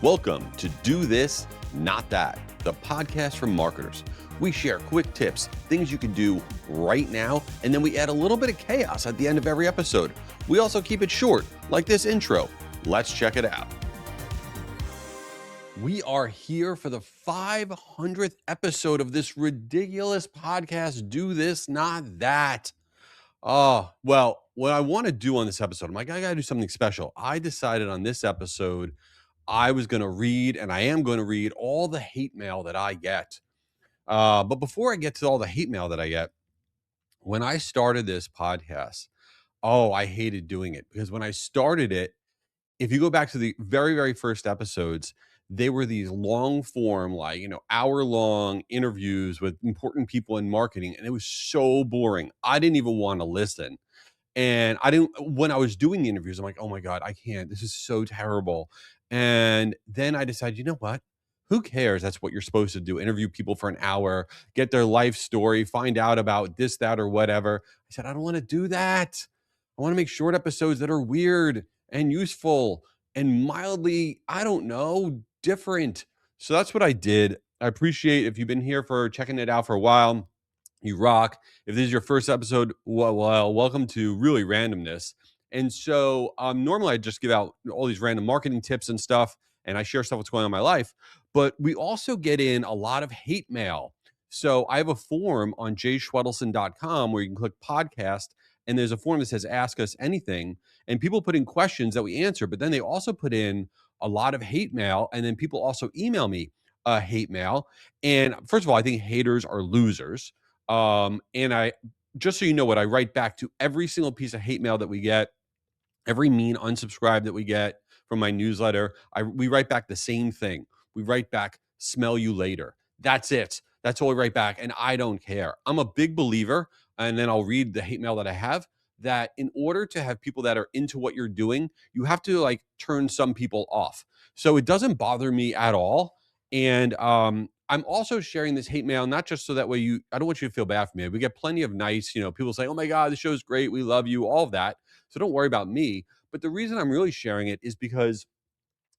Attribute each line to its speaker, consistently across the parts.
Speaker 1: Welcome to Do This, Not That, the podcast for marketers. We share quick tips, things you can do right now, and then we add a little bit of chaos at the end of every episode. We also keep it short, like this intro. Let's check it out. We are here for the 500th episode of this ridiculous podcast, Do This, Not That. Oh, well, what I want to do on this episode, I'm like, I got to do something special. I decided on this episode, I was going to read, and I am going to read all the hate mail that I get. But before I get to all the hate mail that I get, when I started this podcast, I hated doing it because when I started it, if you go back to the very, very first episodes, they were these long form, hour long interviews with important people in marketing. And it was so boring. I didn't even want to listen. And when I was doing the interviews, I'm like, oh my God, I can't. This is so terrible. And then I decided, you know what? Who cares? That's what you're supposed to do. Interview people for an hour, get their life story, find out about this, that, or whatever. I said, I don't want to do that. I want to make short episodes that are weird and useful and mildly, I don't know, different. So that's what I did. I appreciate if you've been here for checking it out for a while. You rock. If this is your first episode, well, welcome to Really Randomness. And so normally I just give out all these random marketing tips and stuff, and I share stuff what's going on in my life. But we also get in a lot of hate mail. So I have a form on jschwedelson.com where you can click podcast, and there's a form that says ask us anything. And people put in questions that we answer, but then they also put in a lot of hate mail. And then people also email me hate mail. And first of all, I think haters are losers. And I, just so you know what, I write back to every single piece of hate mail that we get, every mean unsubscribe that we get from my newsletter. We write back the same thing. We write back, smell you later. That's it. That's all we write back. And I don't care. I'm a big believer. And then I'll read the hate mail that I have, that in order to have people that are into what you're doing, you have to like turn some people off. So it doesn't bother me at all. And I'm also sharing this hate mail, not just so that way I don't want you to feel bad for me. We get plenty of nice, people say, oh my God, the show's great. We love you, all of that. So don't worry about me. But the reason I'm really sharing it is because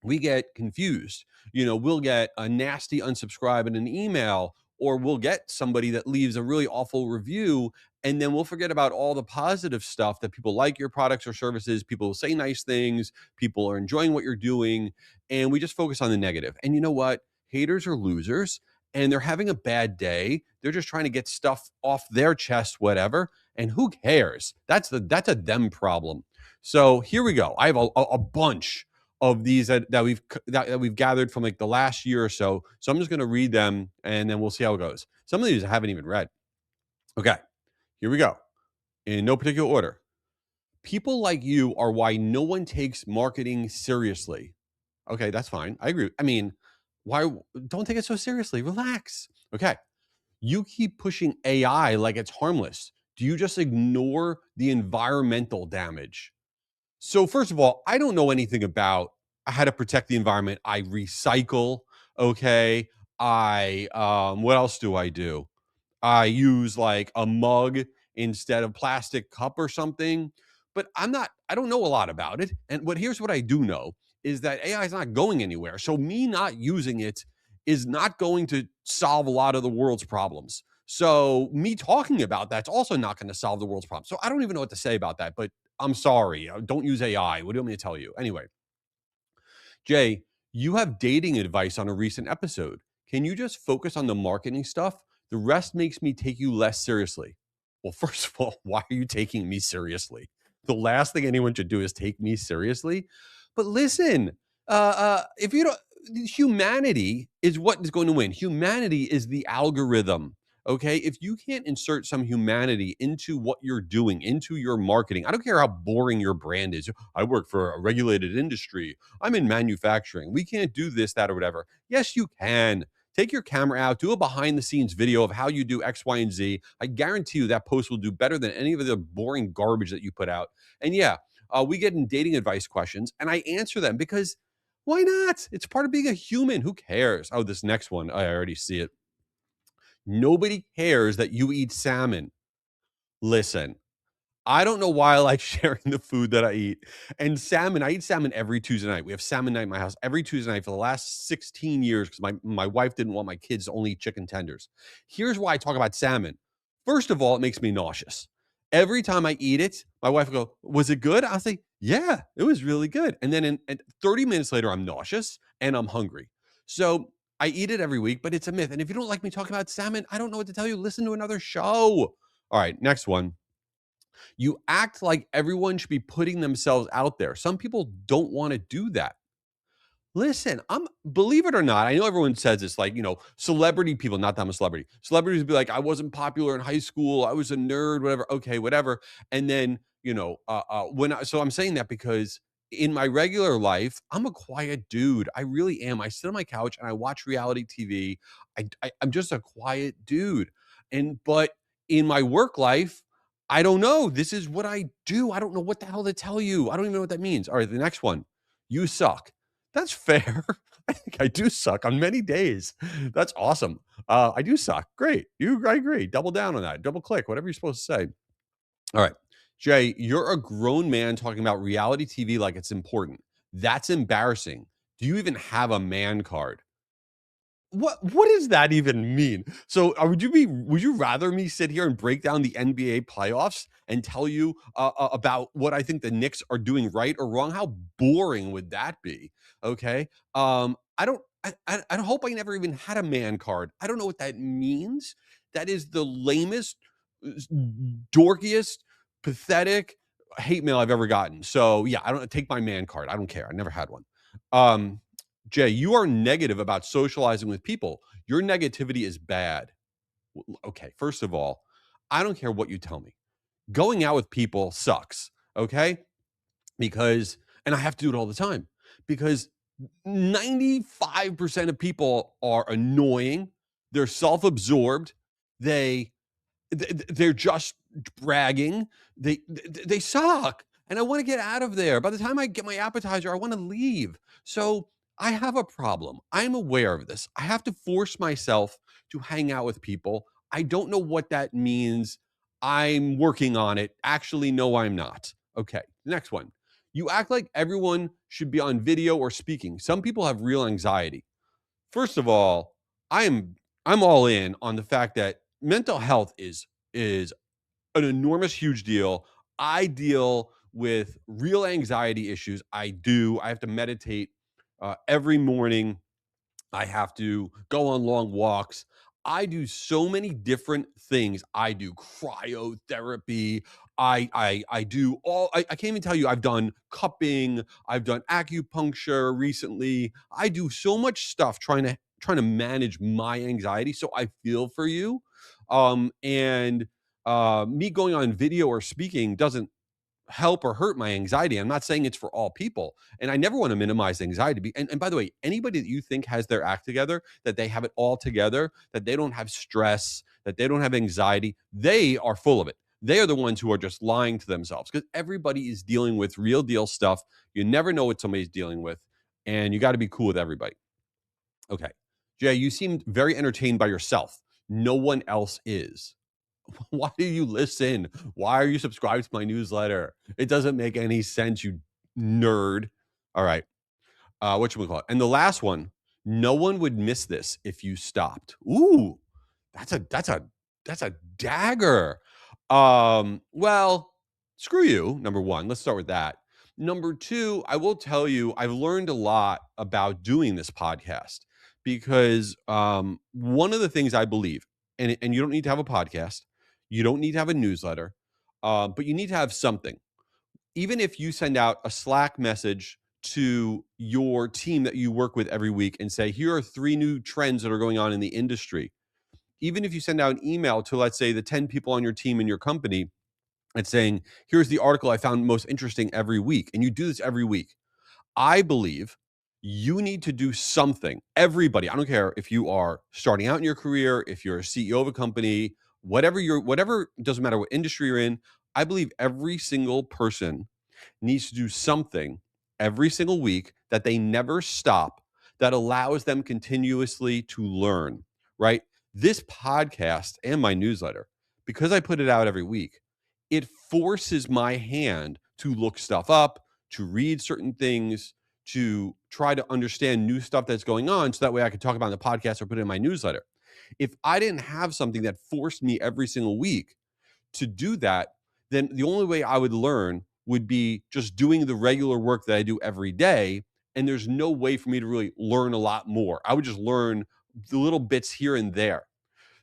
Speaker 1: we get confused. We'll get a nasty unsubscribe in an email, or we'll get somebody that leaves a really awful review. And then we'll forget about all the positive stuff that people like your products or services. People say nice things. People are enjoying what you're doing. And we just focus on the negative. And you know what? Haters are losers and they're having a bad day. They're just trying to get stuff off their chest, whatever. And who cares? That's a them problem. So here we go. I have a bunch of these that we've gathered from like the last year or so. So I'm just going to read them and then we'll see how it goes. Some of these I haven't even read. Okay, here we go. In no particular order. People like you are why no one takes marketing seriously. Okay, that's fine. I agree. I mean, why don't take it so seriously? Relax. Okay. You keep pushing AI like it's harmless. Do you just ignore the environmental damage? So first of all, I don't know anything about how to protect the environment. I recycle, okay? What else do I do? I use like a mug instead of plastic cup or something. But I don't know a lot about it. And here's what I do know is that AI is not going anywhere. So me not using it is not going to solve a lot of the world's problems. So me talking about that's also not going to solve the world's problems. So I don't even know what to say about that, but I'm sorry. Don't use AI. What do you want me to tell you? Anyway, Jay, you have dating advice on a recent episode. Can you just focus on the marketing stuff? The rest makes me take you less seriously. Well, first of all, why are you taking me seriously? The last thing anyone should do is take me seriously. But listen, if you don't, humanity is what is going to win. Humanity is the algorithm. Okay. If you can't insert some humanity into what you're doing, into your marketing, I don't care how boring your brand is. I work for a regulated industry. I'm in manufacturing. We can't do this, that, or whatever. Yes, you can. Take your camera out, do a behind the scenes video of how you do X, Y, and Z. I guarantee you that post will do better than any of the boring garbage that you put out. And yeah, we get in dating advice questions and I answer them because why not? It's part of being a human. Who cares? Oh, this next one, I already see it. Nobody cares that you eat salmon. Listen, I don't know why I like sharing the food that I eat. And salmon, I eat salmon every Tuesday night. We have salmon night in my house every Tuesday night for the last 16 years because my wife didn't want my kids to only eat chicken tenders. Here's why I talk about salmon. First of all, it makes me nauseous. Every time I eat it, my wife will go, "Was it good?" I'll say, "Yeah, it was really good." And then and 30 minutes later, I'm nauseous and I'm hungry. So I eat it every week, but it's a myth. And if you don't like me talking about salmon, I don't know what to tell you. Listen to another show. All right, next one. You act like everyone should be putting themselves out there. Some people don't want to do that. Listen, believe it or not, I know everyone says it's like, celebrity people, not that I'm a celebrity. Celebrities be like, I wasn't popular in high school, I was a nerd, whatever. Okay, whatever. And then, so I'm saying that because in my regular life, I'm a quiet dude. I really am. I sit on my couch and I watch reality TV. I'm just a quiet dude. But in my work life, I don't know. This is what I do. I don't know what the hell to tell you. I don't even know what that means. All right, the next one. You suck. That's fair. I think I do suck on many days. That's awesome. I do suck. Great. I agree. Double down on that. Double click, whatever you're supposed to say. All right. Jay, you're a grown man talking about reality TV like it's important. That's embarrassing. Do you even have a man card? What does that even mean? So, would you rather me sit here and break down the NBA playoffs and tell you about what I think the Knicks are doing right or wrong? How boring would that be? Okay. I don't I hope I never even had a man card. I don't know what that means. That is the lamest, dorkiest, pathetic hate mail I've ever gotten. So yeah, I don't take my man card. I don't care. I never had one. Um Jay, you are negative about socializing with people. Your negativity is bad. Okay, first of all, I don't care what you tell me. Going out with people sucks, okay? Because, and I have to do it all the time, because 95% of people are annoying, they're self absorbed, they they're just bragging. They suck, and I want to get out of there. By the time I get my appetizer, I want to leave. So I have a problem. I'm aware of this. I have to force myself to hang out with people. I don't know what that means. I'm working on it. Actually, no, I'm not. Okay, next one. You act like everyone should be on video or speaking. Some people have real anxiety. First of all, I'm I'm all in on the fact that mental health is an enormous, huge deal. I deal with real anxiety issues. I do. I have to meditate every morning. I have to go on long walks. I do so many different things. I do cryotherapy. I do I can't even tell you I've done cupping, I've done acupuncture recently. I do so much stuff trying to manage my anxiety. So I feel for you. And Me going on video or speaking doesn't help or hurt my anxiety. I'm not saying it's for all people. And I never want to minimize anxiety. And by the way, anybody that you think has their act together, that they have it all together, that they don't have stress, that they don't have anxiety, they are full of it. They are the ones who are just lying to themselves because everybody is dealing with real deal stuff. You never know what somebody's dealing with, and you got to be cool with everybody. Okay. Jay, you seemed very entertained by yourself. No one else is. Why do you listen? Why are you subscribed to my newsletter? It doesn't make any sense, you nerd. All right. What should we call it? And the last one, no one would miss this if you stopped. Ooh, that's a dagger. Well, screw you, number one. Let's start with that. Number two, I will tell you, I've learned a lot about doing this podcast because one of the things I believe, and you don't need to have a podcast, you don't need to have a newsletter, but you need to have something. Even if you send out a Slack message to your team that you work with every week and say, here are 3 new trends that are going on in the industry. Even if you send out an email to, let's say, the 10 people on your team in your company and saying, here's the article I found most interesting every week, and you do this every week, I believe you need to do something. Everybody, I don't care if you are starting out in your career, if you're a CEO of a company, whatever, doesn't matter what industry you're in. I believe every single person needs to do something every single week that they never stop, that allows them continuously to learn, right? This podcast and my newsletter, because I put it out every week, it forces my hand to look stuff up, to read certain things, to try to understand new stuff that's going on so that way I could talk about it in the podcast or put it in my newsletter. If I didn't have something that forced me every single week to do that, then the only way I would learn would be just doing the regular work that I do every day. And there's no way for me to really learn a lot more. I would just learn the little bits here and there.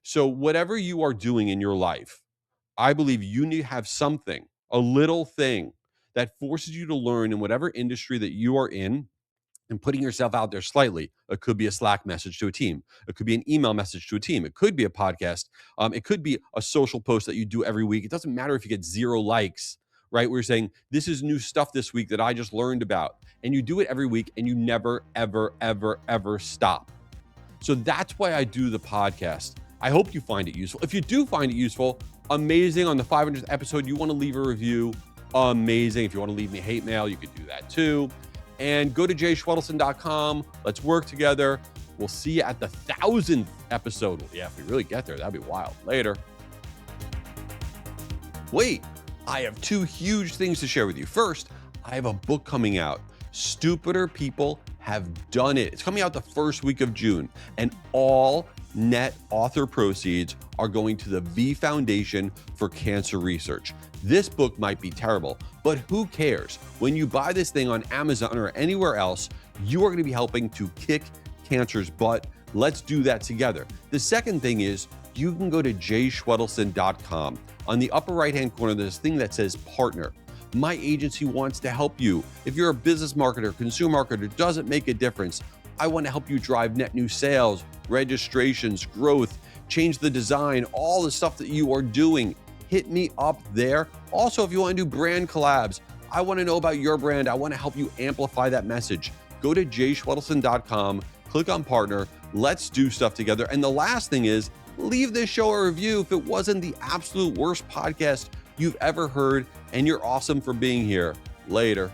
Speaker 1: So, whatever you are doing in your life, I believe you need to have something, a little thing that forces you to learn in whatever industry that you are in and putting yourself out there slightly. It could be a Slack message to a team. It could be an email message to a team. It could be a podcast. It could be a social post that you do every week. It doesn't matter if you get 0 likes, right? We're saying, this is new stuff this week that I just learned about. And you do it every week and you never, ever, ever, ever stop. So that's why I do the podcast. I hope you find it useful. If you do find it useful, amazing. On the 500th episode, you want to leave a review, amazing. If you want to leave me hate mail, you could do that too. And go to jschwedelson.com. Let's work together. We'll see you at the 1000th episode. Yeah, if we really get there, that'd be wild. Later. Wait, I have 2 huge things to share with you. First, I have a book coming out. Stupider People Have Done It. It's coming out the first week of June, and all net author proceeds are going to the V Foundation for Cancer Research. This book might be terrible, but who cares? When you buy this thing on Amazon or anywhere else, you are going to be helping to kick cancer's butt. Let's do that together. The second thing is you can go to jschwedelson.com. On the upper right-hand corner, there's a thing that says partner. My agency wants to help you. If you're a business marketer, consumer marketer, it doesn't make a difference. I want to help you drive net new sales, registrations, growth, change the design, all the stuff that you are doing. Hit me up there. Also, if you want to do brand collabs, I want to know about your brand. I want to help you amplify that message. Go to jschwedelson.com, click on partner. Let's do stuff together. And the last thing is, leave this show a review if it wasn't the absolute worst podcast you've ever heard, and you're awesome for being here. Later.